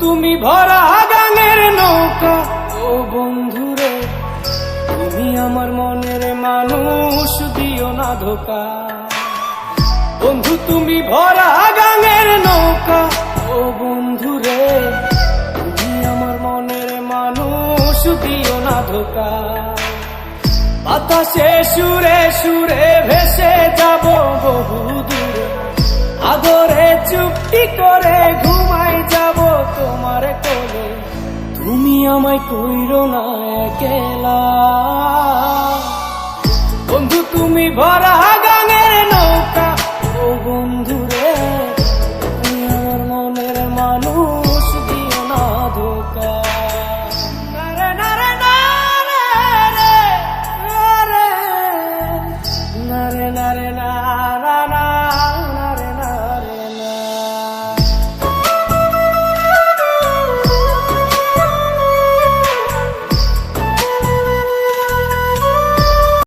তুমি ভরা গানের নৌকা, ও বন্ধুরে তুমি আমার মনের মানুষ, দিও না ধোকা। বন্ধু তুমি ভরা গানের নৌকা, ও বন্ধুরে তুমি আমার মনের মানুষ, দিও না ধোকা। বাতাসে সুরে সুরে ভেসে যাব বহু দূরে, আদরে চুক্তি করে ঘুমাই যাব তোমার কোলে। তুমি আমায় কইরো না একলা, বন্ধু তুমি ভরা গানের নৌকা, ও বন্ধুরে তুমি আমার মনের মানুষ, দিও না ধোকা।